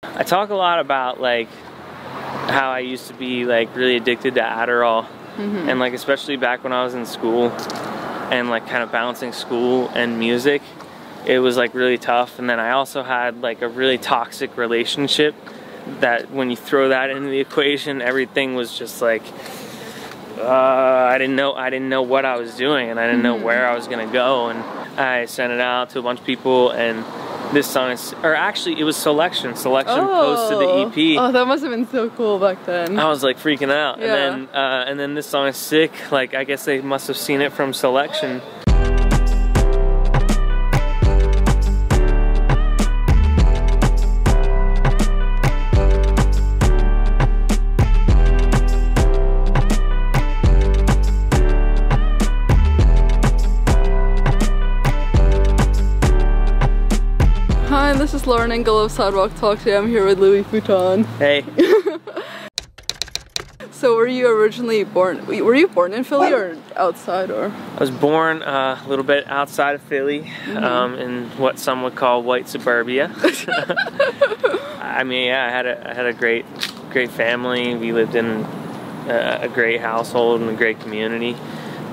I talk a lot about like how I used to be like really addicted to Adderall, and like especially back when I was in school and like kind of balancing school and music, it was like really tough. And then I also had like a really toxic relationship that when you throw that into the equation, everything was just like I didn't know what I was doing, and I didn't know where I was gonna go. And I sent it out to a bunch of people, and this song is, or actually it was Selection posted the EP. Oh, that must have been so cool back then. I was like freaking out. Yeah. And then this song is Sick. Like, I guess they must have seen it from Selection. Hi, this is Lauren Engel of Sidewalk Talk. Today I'm here with Louis Futon. Hey. So were you originally born, were you born in Philly or outside, or? I was born a little bit outside of Philly, in what some would call white suburbia. I mean, yeah, I had a great family. We lived in a great household and a great community.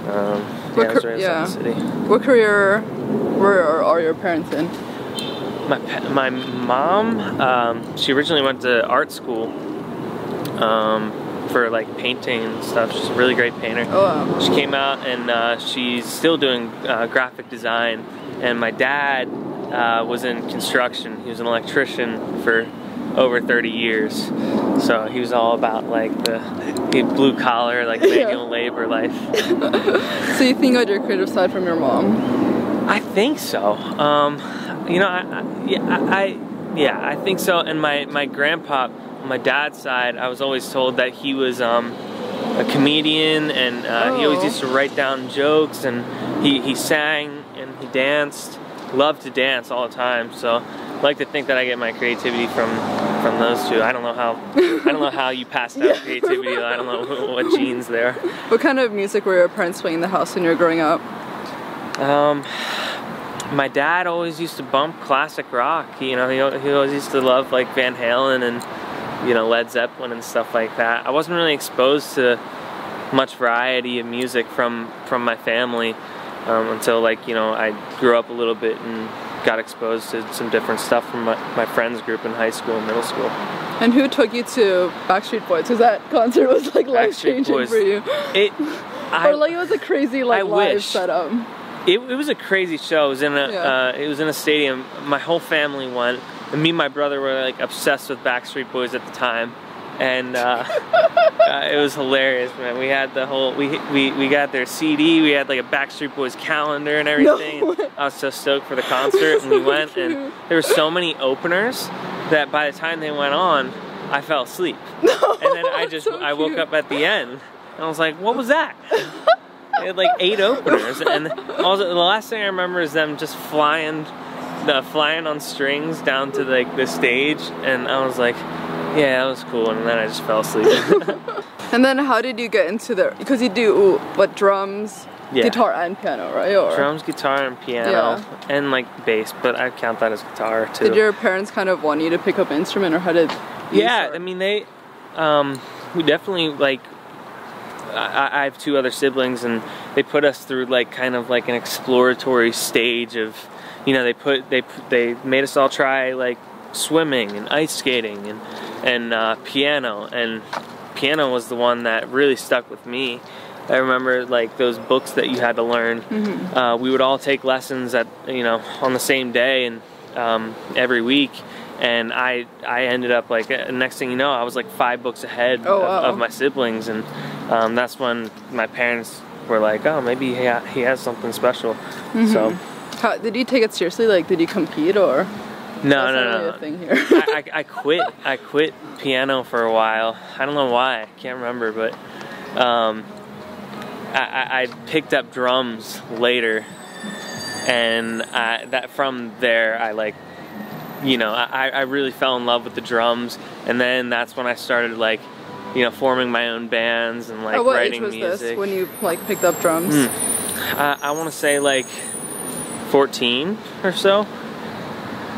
Yeah, I was raised in the city. What career are your parents in? My mom, she originally went to art school for like painting and stuff. She's a really great painter. Oh, wow. She came out and she's still doing graphic design. And my dad was in construction. He was an electrician for over 30 years. So he was all about like the blue collar, like manual labor life. So you think you had your creative side from your mom? I think so. You know, I think so. And my grandpa, on my dad's side, I was always told that he was a comedian, and he always used to write down jokes, and he sang and he danced, loved to dance all the time. So I like to think that I get my creativity from those two. I don't know how you passed out creativity. I don't know what genes there. What kind of music were your parents playing in the house when you were growing up? My dad always used to bump classic rock. He always used to love like Van Halen and, you know, Led Zeppelin and stuff like that. I wasn't really exposed to much variety of music from my family until, like, you know, I grew up a little bit and got exposed to some different stuff from my friends group in high school and middle school. And who took you to Backstreet Boys? Because that concert was like life-changing for you. Or like it was a crazy like live setup. It was a crazy show. It was in a stadium. My whole family went, and me and my brother were like obsessed with Backstreet Boys at the time, and it was hilarious, man. We had the whole we got their CD. We had like a Backstreet Boys calendar and everything. No. And I was so stoked for the concert, and we went, and there were so many openers that by the time they went on, I fell asleep. No, and then I woke up at the end, and I was like, what was that? They had like 8 openers, and also the last thing I remember is them just flying on strings down to like the stage, and I was like, yeah, that was cool, and then I just fell asleep. And then how did you get into because you do what, drums, guitar and piano, right? Or? Drums, guitar, and piano, and like bass, but I count that as guitar too. Did your parents kind of want you to pick up an instrument, or how did you start? I mean, we definitely like. I have 2 other siblings, and they put us through like kind of like an exploratory stage of, you know, they made us all try like swimming and ice skating and piano, and piano was the one that really stuck with me. I remember like those books that you had to learn. We would all take lessons on the same day and every week. And I ended up like, next thing you know, I was like 5 books ahead of my siblings, and that's when my parents were like, oh, maybe he has something special. So, did you take it seriously? Like, did you compete, or? No. Really a thing here? I quit piano for a while. I don't know why. I can't remember, but I picked up drums later, and from there I like. You know, I really fell in love with the drums, and then that's when I started like, you know, forming my own bands and like writing music. What age was this when you like picked up drums? I want to say like 14 or so.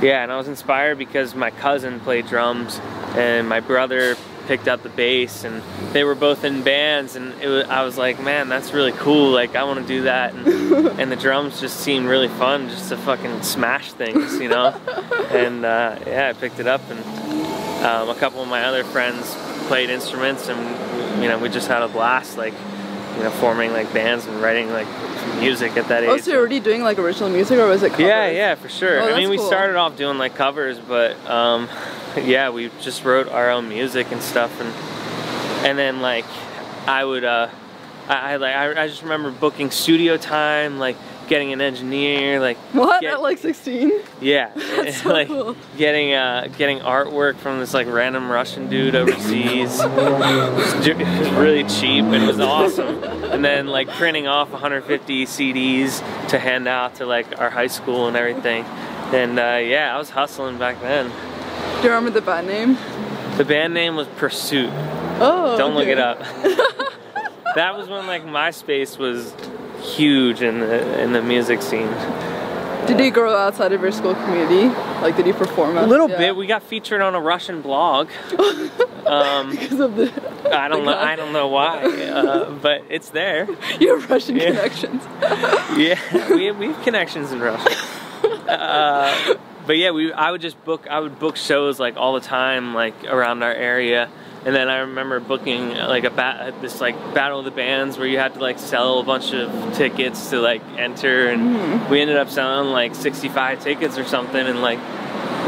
Yeah, and I was inspired because my cousin played drums and my brother picked up the bass, and they were both in bands, and I was like, man, that's really cool, like I want to do that, and the drums just seemed really fun, just to fucking smash things, you know. And yeah, I picked it up, and a couple of my other friends played instruments, and you know, we just had a blast, like, you know, forming like bands and writing like music at that age. Oh, so you're already doing like original music, or was it covers? Yeah, for sure. Oh, I mean, we cool. started off doing like covers, but yeah, we just wrote our own music and stuff, and then like I would I just remember booking studio time, like getting an engineer, like what at like 16? Yeah, that's so like cool. getting artwork from this like random Russian dude overseas. It was really cheap and it was awesome. And then like printing off 150 CDs to hand out to like our high school and everything. And yeah, I was hustling back then. Do you remember the band name? The band name was Pursuit. Oh, don't look okay. it up. That was when like MySpace was huge in the music scene. Did you grow outside of your school community? Like, did you perform? A little bit. We got featured on a Russian blog. Because of the. I don't know why, but it's there. You have Russian connections. Yeah, we have connections in Russia. But yeah, I would book shows like all the time, like around our area. And then I remember booking like this like battle of the bands where you had to like sell a bunch of tickets to like enter, and we ended up selling like 65 tickets or something, and like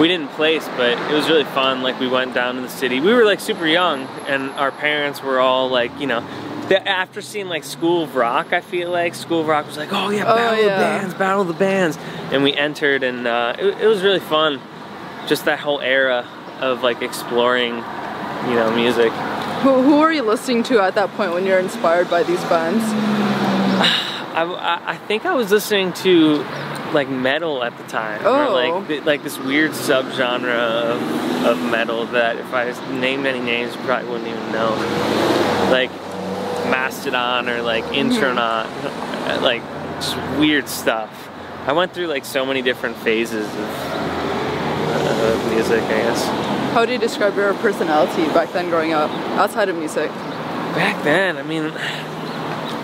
we didn't place, but it was really fun. Like we went down to the city. We were like super young, and our parents were all like, you know, after seeing like School of Rock, I feel like School of Rock was like, oh yeah, battle of the bands, and we entered, and it was really fun. Just that whole era of like exploring, you know, music. Who were you listening to at that point when you're inspired by these bands? I think I was listening to like metal at the time, or like this weird subgenre of metal that if I named any names you probably wouldn't even know, like Mastodon or like Intronaut, like just weird stuff. I went through like so many different phases of music, I guess. How do you describe your personality back then growing up, outside of music? Back then, I mean,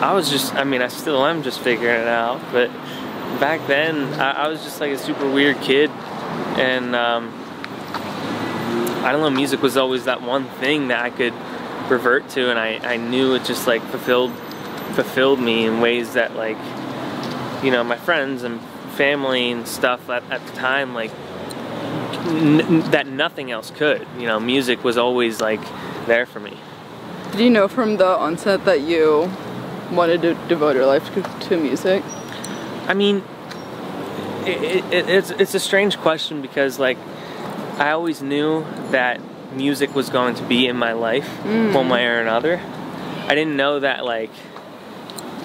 I still am just figuring it out, but back then, I was just like a super weird kid, and I don't know, music was always that one thing that I could revert to, and I knew it just like fulfilled me in ways that, like, you know, my friends and family and stuff at the time, like, that nothing else could. You know, music was always like there for me. Did you know from the onset that you wanted to devote your life to music? I mean, it's a strange question because like I always knew that music was going to be in my life one way or another. I didn't know that like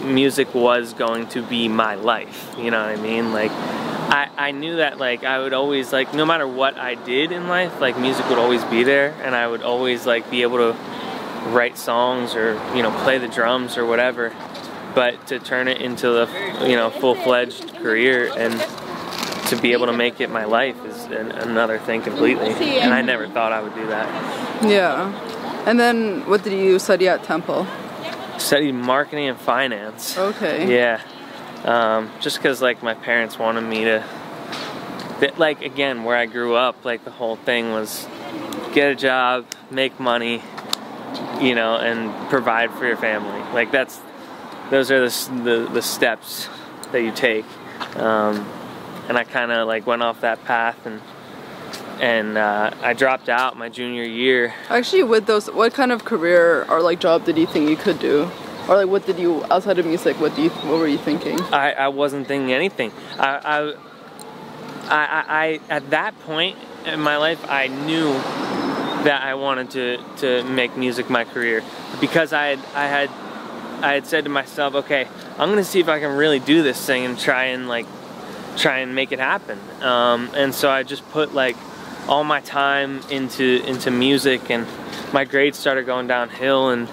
music was going to be my life, you know what I mean? Like I knew that like I would always, like, no matter what I did in life, like music would always be there, and I would always like be able to write songs or, you know, play the drums or whatever. But to turn it into the, you know, full-fledged career and to be able to make it my life is another thing completely. And I never thought I would do that. Yeah. And then what did you study at Temple? Studied marketing and finance. Okay. Yeah. Just because like my parents wanted me to, like, again, where I grew up, like the whole thing was get a job, make money, you know, and provide for your family. Like those are the steps that you take. And I kind of like went off that path, and I dropped out my junior year. Actually, with those, what kind of career or like job did you think you could do? Or like, what did you, outside of music, what were you thinking? I wasn't thinking anything. I at that point in my life, I knew that I wanted to make music my career, because I had said to myself, okay, I'm gonna see if I can really do this thing and try and make it happen. And so I just put like all my time into music, and my grades started going downhill, and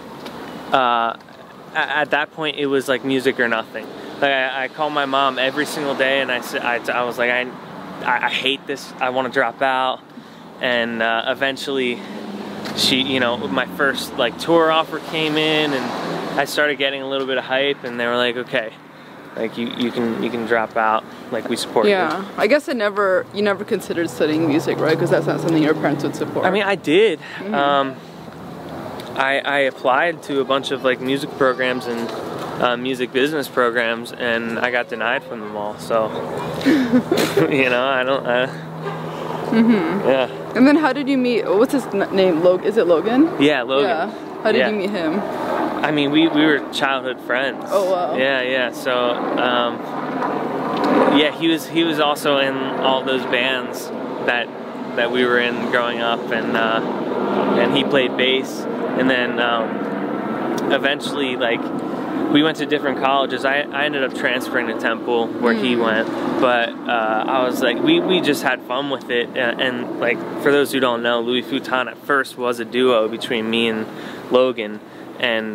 at that point it was like music or nothing. Like I called my mom every single day, and I was like, I hate this, I want to drop out. And eventually she, you know, my first like tour offer came in, and I started getting a little bit of hype, and they were like, okay, like you can drop out, like we support you. Yeah, I guess you never considered studying music, right? Because that's not something your parents would support. I mean, I did. I applied to a bunch of like music programs and music business programs, and I got denied from them all. So, you know, I don't. Yeah. And then how did you meet? What's his name? Is it Logan? Yeah, Logan. Yeah. How did you meet him? I mean, we were childhood friends. Oh wow. Yeah. So, yeah, he was also in all those bands that we were in growing up, and he played bass, and then eventually, like, we went to different colleges. I ended up transferring to Temple where he went, but I was like, we just had fun with it, and like, for those who don't know, Louis Futon at first was a duo between me and Logan, and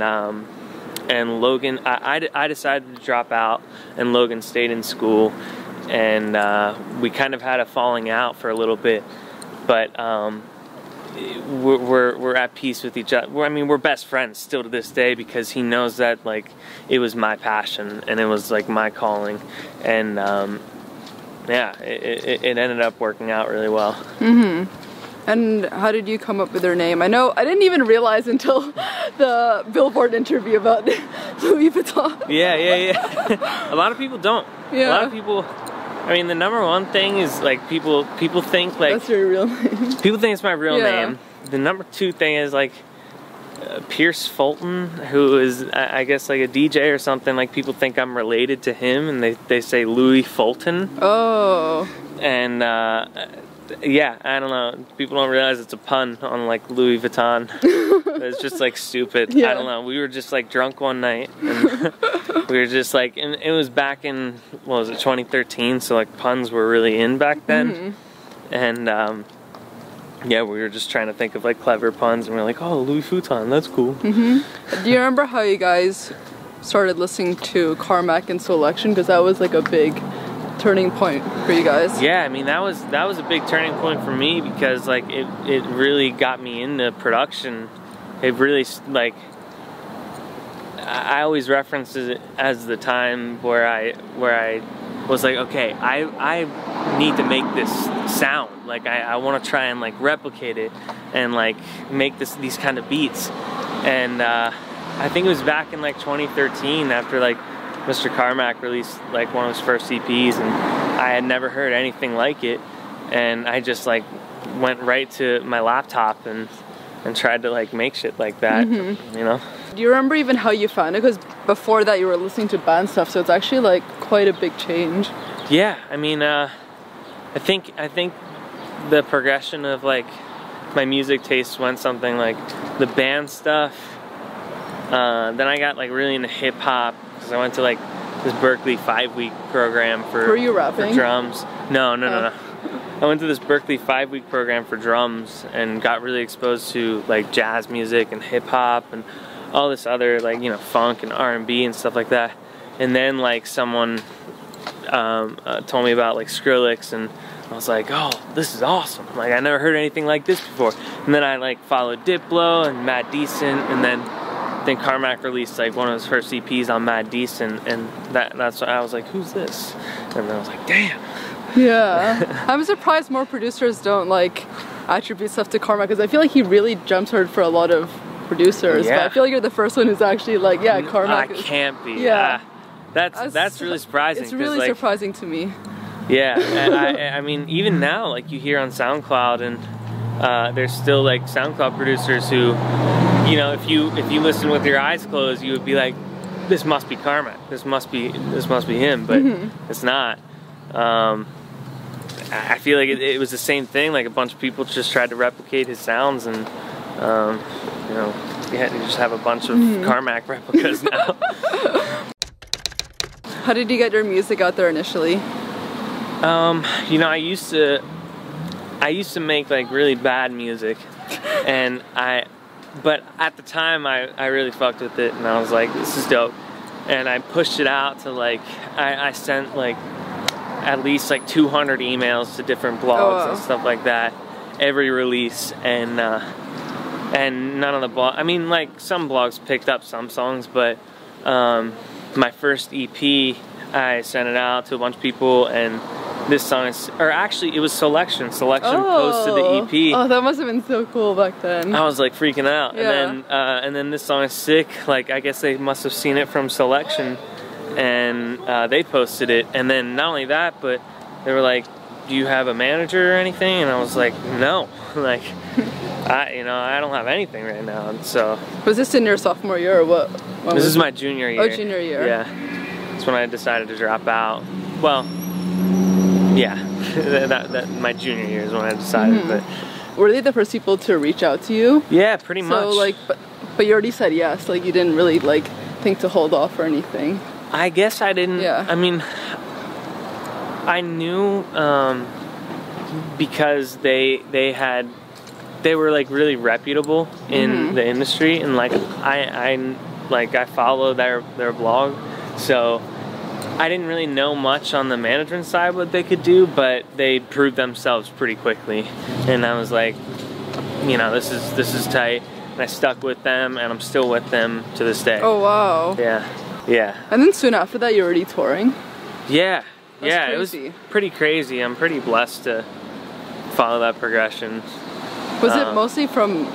Logan, I decided to drop out, and Logan stayed in school, and we kind of had a falling out for a little bit, but we're at peace with each other. I mean, we're best friends still to this day, because he knows that like it was my passion and it was like my calling, and yeah, it ended up working out really well. And how did you come up with their name? I know I didn't even realize until the Billboard interview about Louis Vuitton. Yeah. A lot of people don't. Yeah. A lot of people. I mean, the number one thing is like people think like that's your real name. People think it's my real name. The number two thing is like Pierce Fulton, who is I guess like a DJ or something. Like, people think I'm related to him, and they say Louis Fulton. Oh. And yeah, I don't know. People don't realize it's a pun on like Louis Vuitton. It's just like stupid. I don't know. We were just like drunk one night, and we were just like, and it was back in, what was it, 2013, so like puns were really in back then. And yeah, we were just trying to think of like clever puns, and we were like, oh, Louis Futon, that's cool. Do you remember how you guys started listening to Carmack and Selection? Because that was like a big turning point for you guys. Yeah, I mean, that was a big turning point for me, because like it really got me into production. It really, like, I always reference it as the time where I was like, okay, I need to make this sound. Like, I want to try and like replicate it and like make these kind of beats. And I think it was back in like 2013, after like Mr. Carmack released like one of his first EPs, and I had never heard anything like it, and I just like went right to my laptop and tried to like make shit like that, you know? Do you remember even how you found it? Because before that you were listening to band stuff, so it's actually like quite a big change. Yeah, I mean, I think the progression of like my music taste went something like the band stuff, then I got like really into hip hop, because I went to like this Berkeley 5-week program for, were you rapping? For drums. No. I went to this Berkeley 5-week program for drums, and got really exposed to like jazz music and hip hop and all this other, like, you know, funk and R&B and stuff like that. And then like someone told me about like Skrillex, and I was like, oh, this is awesome. Like, I never heard anything like this before. And then I like followed Diplo and Mad Decent, and then Carmack released like one of his first EPs on Mad Decent, and that's why I was like, who's this? And then I was like, damn. Yeah. I'm surprised more producers don't like attribute stuff to Carmack, because I feel like he really jump started for a lot of producers. Yeah. But I feel like you're the first one who's actually like, yeah, Carmack. I can't be. Yeah. That's really surprising. It's really like, surprising to me. Yeah. And I mean, even now, like, you hear on SoundCloud, and there's still like SoundCloud producers who, you know, if you listen with your eyes closed, you would be like, this must be Carmack. This must be him, but it's not. I feel like it was the same thing. Like, a bunch of people just tried to replicate his sounds, and you know, you just have a bunch of Carmack replicas now. How did you get your music out there initially? You know, I used to make like really bad music, and but at the time I really fucked with it, and I was like, this is dope. And I pushed it out to like, I sent like at least like 200 emails to different blogs and stuff like that every release, and none of the blogs, I mean, like some blogs picked up some songs, but my first EP, I sent it out to a bunch of people, and this song is, or actually it was Selection posted the EP. Oh, that must have been so cool back then. I was like freaking out. Yeah. And then this song is Sick, like I guess they must have seen it from Selection, and they posted it. And then not only that, but they were like, do you have a manager or anything? And I was like, no, like I don't have anything right now. And so, was this in your sophomore year or what? This is my junior year. Oh, junior year. Yeah, that's when I decided to drop out. Well, yeah, that my junior year is when I decided. But were they the first people to reach out to you? Yeah, pretty much. So like, but you already said yes. Like you didn't really like think to hold off or anything. I guess I didn't. Yeah. I mean, I knew because they were like really reputable in the industry, and like I follow their blog, so I didn't really know much on the management side what they could do, but they proved themselves pretty quickly, and I was like, you know, this is tight, and I stuck with them, and I'm still with them to this day. Oh wow. Yeah. And then soon after that, you're already touring. Yeah. That's yeah, crazy. It was pretty crazy. I'm pretty blessed to follow that progression. Was it mostly from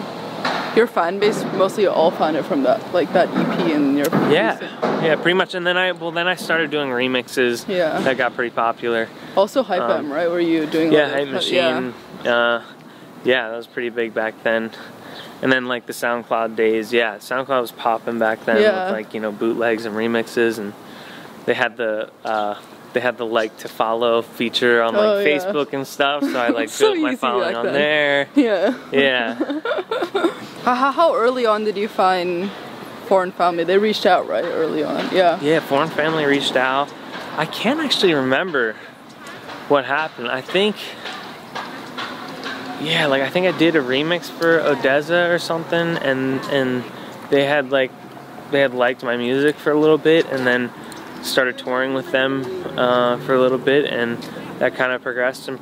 your fan base? Mostly all found it from that, like that EP and your yeah, pretty much. And then I started doing remixes. Yeah, that got pretty popular. Also Hype M, right? Were you doing? Yeah, Hype Machine. Yeah, that was pretty big back then. And then like the SoundCloud days. Yeah, SoundCloud was popping back then with like, you know, bootlegs and remixes, and they had the like to follow feature on like Facebook and stuff, so I like built my following on there. Yeah. How early on did you find Foreign Family? They reached out right early on. Yeah, Foreign Family reached out. I can't actually remember what happened. I think I did a remix for Odesza or something, and they had liked my music for a little bit, and then started touring with them for a little bit, and that kind of progressed, and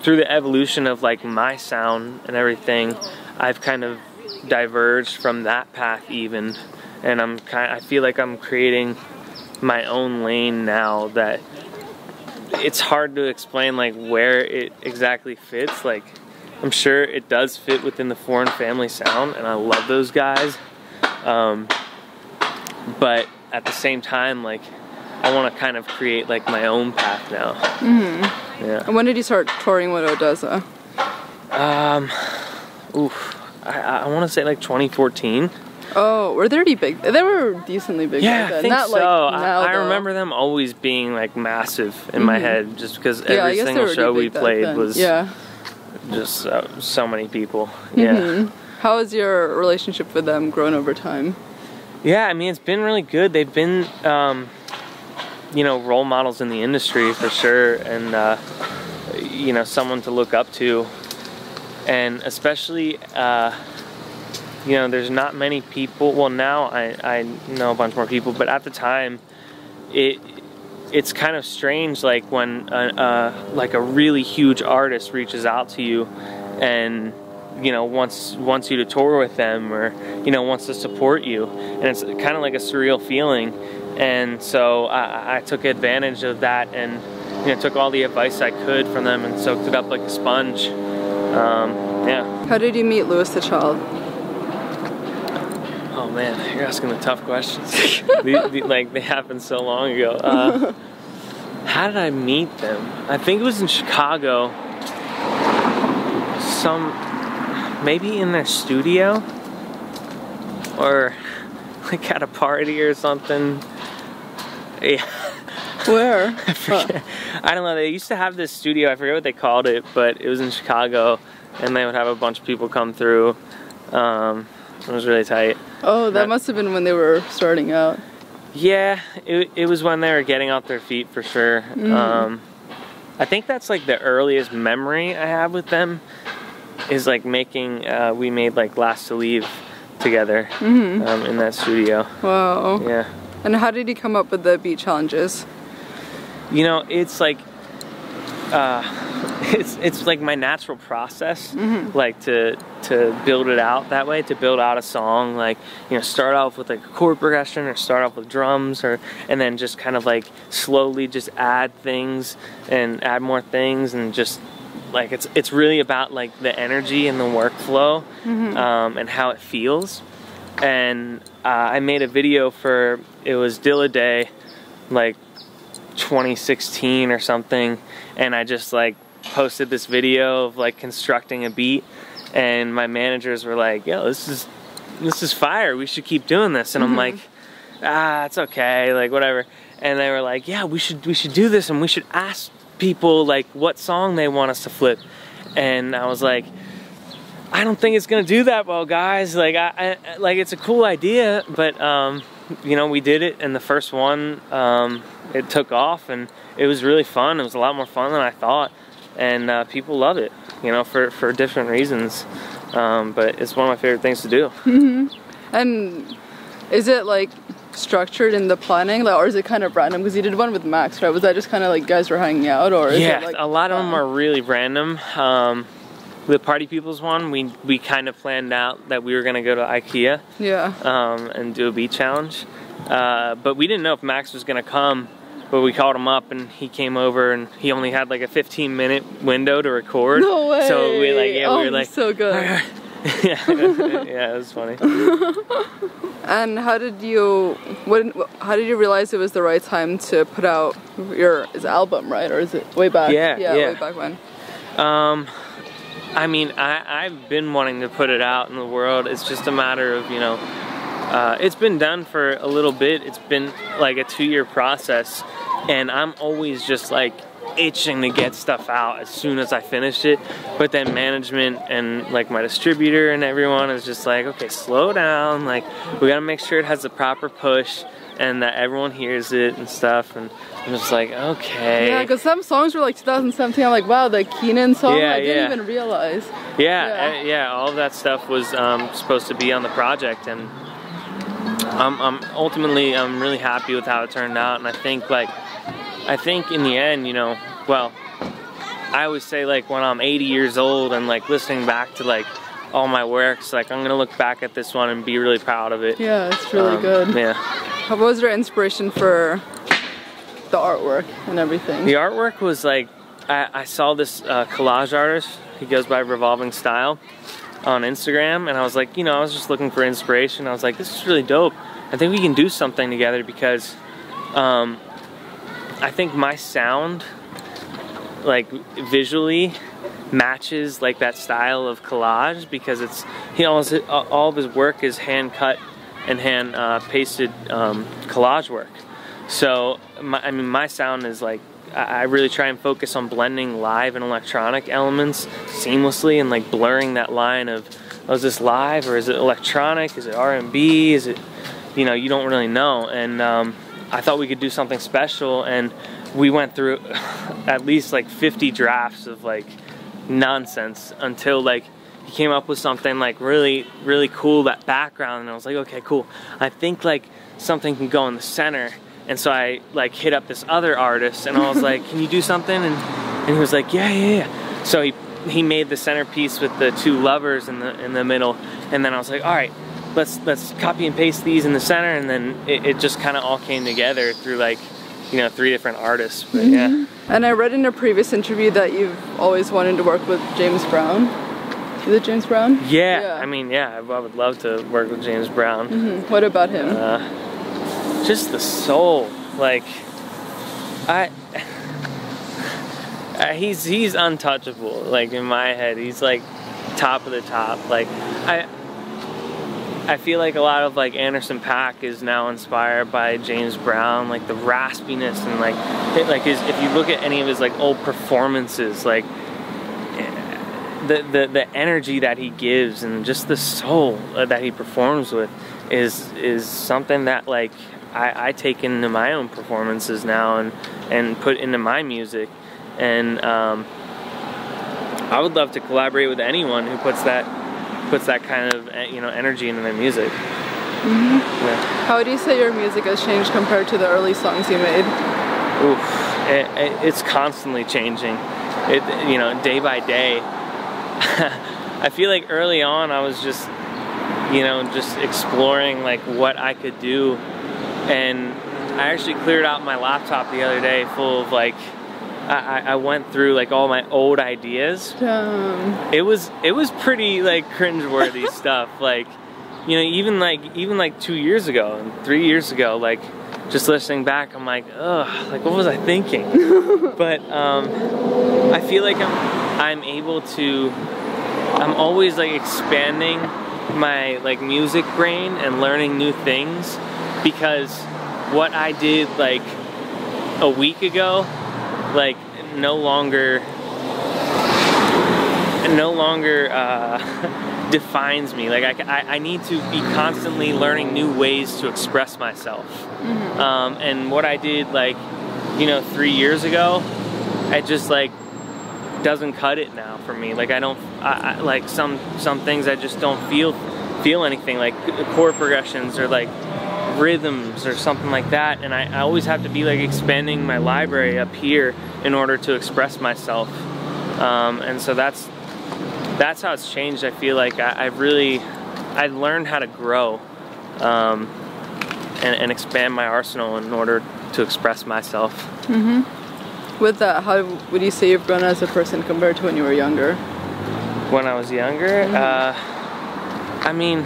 through the evolution of like my sound and everything, I've kind of diverged from that path even, and I feel like I'm creating my own lane now that it's hard to explain like where it exactly fits. Like, I'm sure it does fit within the Foreign Family sound, and I love those guys, but at the same time, like, I want to kind of create like my own path now. Yeah. And when did you start touring with Odesza? I want to say like 2014. Oh, were they already big? They were decently big. Yeah, I think Not so. Like now, I remember them always being like massive in my head, just because every single show we played was just so many people. Yeah. How has your relationship with them grown over time? Yeah, I mean, it's been really good. They've been, you know, role models in the industry for sure, and you know, someone to look up to, and especially, you know, there's not many people. Well, now I know a bunch more people, but at the time, it's kind of strange, like when like a really huge artist reaches out to you, and you know, wants you to tour with them, or you know, wants to support you, and it's kind of like a surreal feeling. And so I took advantage of that, and you know, took all the advice I could from them and soaked it up like a sponge. Yeah. How did you meet Louis the Child? Oh man, you're asking the tough questions. Like, they happened so long ago. How did I meet them? I think it was in Chicago. Maybe in their studio, or like at a party or something. Yeah. Where? I forget. I don't know. They used to have this studio. I forget what they called it, but it was in Chicago, and they would have a bunch of people come through. It was really tight. Oh, that must have been when they were starting out. Yeah, it was when they were getting off their feet for sure. I think that's like the earliest memory I have with them, is like making, we made like Last to Leave together in that studio. Wow. Yeah. And how did you come up with the beat challenges? You know, it's like it's like my natural process, like to build it out that way, to build out a song, like, you know, start off with like a chord progression, or start off with drums, and then just kind of like slowly just add things and add more things, and just like it's really about like the energy and the workflow, and how it feels. And I made a video for, it was Dilla Day, like 2016 or something, and I just like posted this video of like constructing a beat, and my managers were like, yo, this is fire, we should keep doing this. And I'm like, it's okay, like whatever. And they were like, yeah, we should do this, and we should ask people like what song they want us to flip. And I was like, I don't think it's gonna do that well, guys. Like I like, it's a cool idea, but you know, we did it, and the first one, it took off, and it was really fun. It was a lot more fun than I thought, and people love it, you know, for different reasons. But it's one of my favorite things to do. And is it like structured in the planning, like, or is it kind of random? Because you did one with Max, right? Was that just kind of like guys were hanging out, or is it like, a lot of them are really random. The Party People's one, we kind of planned out that we were gonna go to IKEA, and do a beat challenge, but we didn't know if Max was gonna come. But we called him up, and he came over, and he only had like a 15-minute window to record. No way! So we like, we were like, so good. yeah, it was funny. And how did you realize it was the right time to put out his album, right? Or is it way back? Yeah. Way back when. I mean, I've been wanting to put it out in the world. It's just a matter of, you know, it's been done for a little bit. It's been like a 2-year process, and I'm always just like itching to get stuff out as soon as I finish it. But then management and like my distributor and everyone is just like, okay, slow down, like we gotta make sure it has the proper push and that everyone hears it and stuff. And I'm just like, okay. Yeah, because some songs were like 2017. I'm like, wow, the Keenan song, I didn't even realize. Yeah, all of that stuff was supposed to be on the project, and ultimately I'm really happy with how it turned out. And I think in the end, you know, well, I always say like when I'm 80 years old and like listening back to like all my works, like I'm gonna look back at this one and be really proud of it. Yeah, it's really good. Yeah. What was your inspiration for the artwork and everything? The artwork was like, I saw this collage artist, he goes by Revolving Style, on Instagram, and I was like, you know, I was just looking for inspiration. I was like, this is really dope. I think we can do something together, because I think my sound, like visually, matches like that style of collage, because it's, you know, all of his work is hand cut and hand pasted collage work. So I mean, my sound is like, I really try and focus on blending live and electronic elements seamlessly, and like blurring that line of, oh, is this live or is it electronic? Is it R&B? Is it, you know, you don't really know. And I thought we could do something special, and we went through at least like 50 drafts of like nonsense until like he came up with something like really, really cool, that background. And I was like, okay, cool. I think like something can go in the center. And so I like hit up this other artist, and I was like, can you do something? And he was like, yeah. So he made the centerpiece with the 2 lovers in the middle. And then I was like, all right, let's copy and paste these in the center. And then it just kind of all came together through like, you know, 3 different artists. But yeah. And I read in a previous interview that you've always wanted to work with James Brown. Is it James Brown? Yeah. I mean, yeah, I would love to work with James Brown. What about him? Just the soul, like he's untouchable. Like in my head, he's like top of the top. Like I feel like a lot of like Anderson .Paak is now inspired by James Brown, like the raspiness and like if you look at any of his like old performances, like the energy that he gives and just the soul that he performs with is something that like I take into my own performances now and put into my music. And I would love to collaborate with anyone who puts that kind of, you know, energy into their music. Yeah. How would you say your music has changed compared to the early songs you made? Oof. it's constantly changing. You know, day by day. I feel like early on I was just, you know, just exploring like what I could do, and I actually cleared out my laptop the other day full of like, I went through like all my old ideas. It was pretty like cringeworthy stuff. Like, you know, even like 2 years ago and 3 years ago, like just listening back, I'm like, ugh, like what was I thinking? But I feel like I'm able to. I'm always like expanding my like music brain and learning new things, because what I did like a week ago, like no longer defines me. Like I need to be constantly learning new ways to express myself. And what I did like, you know, 3 years ago, I just like doesn't cut it now for me. Like I don't, like some things I just don't feel anything, like chord progressions or like rhythms or something like that, and I always have to be like expanding my library up here in order to express myself. And so that's how it's changed. I feel like I learned how to grow and expand my arsenal in order to express myself. With that, how would you say you've grown as a person compared to when you were younger? When I was younger, I mean,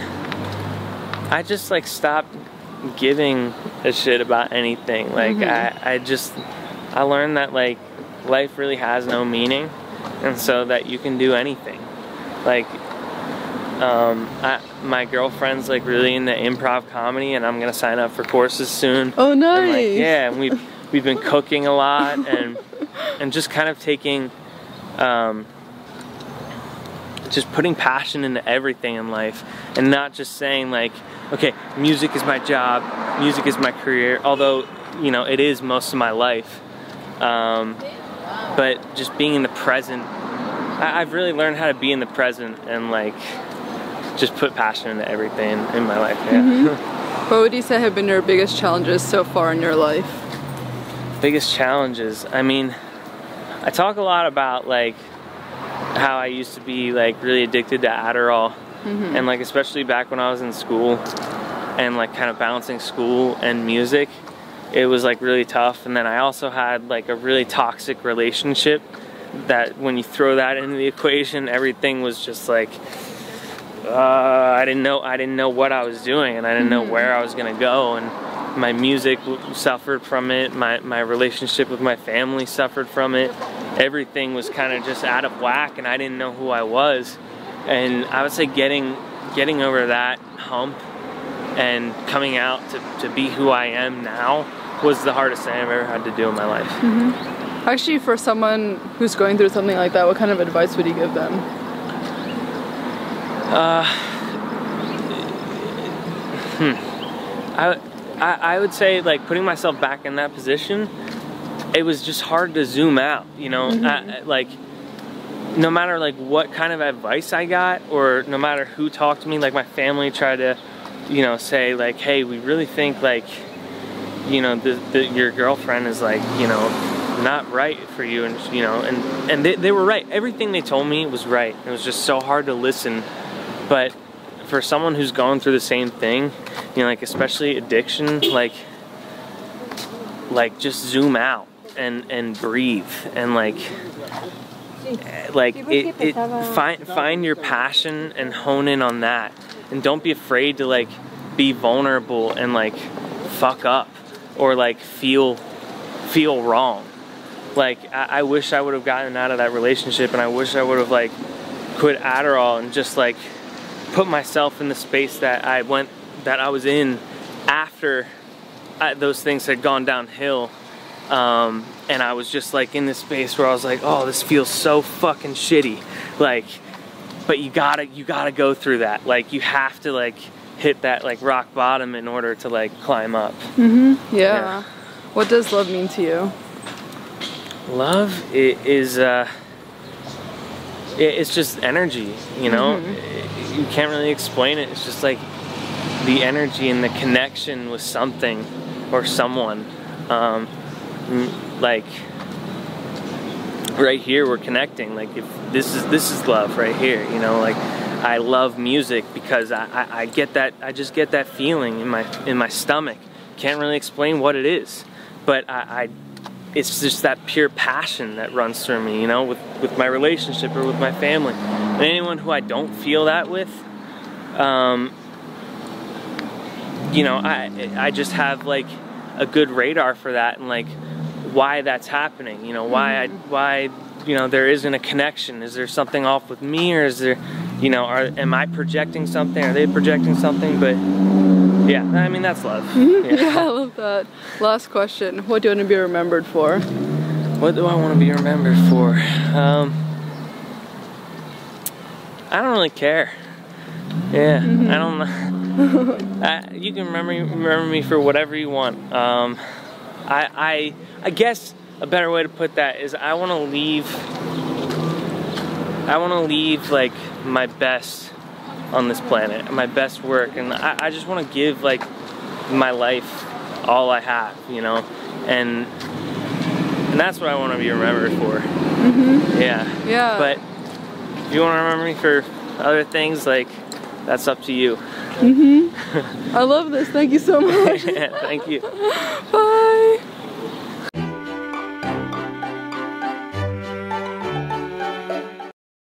I just like stopped giving a shit about anything. Like I learned that like life really has no meaning, and so that you can do anything. Like my girlfriend's like really into improv comedy, and I'm gonna sign up for courses soon. Oh, nice. And, like, yeah, and we've been cooking a lot and just kind of taking just putting passion into everything in life, and not just saying like, okay, music is my job, music is my career, although, you know, it is most of my life. But just being in the present, I've really learned how to be in the present and like just put passion into everything in my life. What would you say have been your biggest challenges so far in your life? Biggest challenges, I mean, I talk a lot about like how I used to be like really addicted to Adderall, and like especially back when I was in school and like kind of balancing school and music, it was like really tough. And then I also had like a really toxic relationship that when you throw that into the equation, everything was just like I didn't know what I was doing, and I didn't know where I was gonna go, and my music suffered from it, my relationship with my family suffered from it. Everything was kind of just out of whack, and I didn't know who I was. And I would say getting over that hump and coming out to be who I am now was the hardest thing I've ever had to do in my life. Actually, for someone who's going through something like that, what kind of advice would you give them? I would say like putting myself back in that position, it was just hard to zoom out, you know. Like no matter like what kind of advice I got, or no matter who talked to me, like my family tried to, you know, say like, hey, we really think like, you know, your girlfriend is like, you know, not right for you, and you know, and they were right. Everything they told me was right. It was just so hard to listen. But for someone who's going through the same thing, you know, like especially addiction, like just zoom out and breathe, and find your passion and hone in on that, and don't be afraid to like be vulnerable and like fuck up or like feel wrong. Like I wish I would have gotten out of that relationship, and I wish I would have like quit Adderall and just like put myself in the space that I was in after those things had gone downhill. And I was just like in this space where I was like, oh, this feels so fucking shitty. Like, but you gotta go through that. Like, you have to like hit that like rock bottom in order to like climb up. Yeah. What does love mean to you? Love is it's just energy, you know. You can't really explain it. It's just like the energy and the connection with something or someone. Like right here we're connecting. Like, if this is love right here, you know. Like, I love music because I get that, I just get that feeling in my stomach. Can't really explain what it is, but it's just that pure passion that runs through me, you know, with my relationship or with my family. And anyone who I don't feel that with, you know, I just have like a good radar for that, and like why that's happening, you know, why you know, there isn't a connection. Is there something off with me, or is there, you know, am I projecting something? Are they projecting something? But yeah, I mean, that's love. Yeah, I love that. Last question. What do you want to be remembered for? What do I want to be remembered for? I don't really care. Yeah, I don't know. You can remember me for whatever you want. I guess a better way to put that is I want to leave like my best on this planet, my best work, and I just want to give like my life all I have, you know, and that's what I want to be remembered for. Yeah. But if you want to remember me for other things, like, that's up to you. I love this. Thank you so much. Thank you. Bye.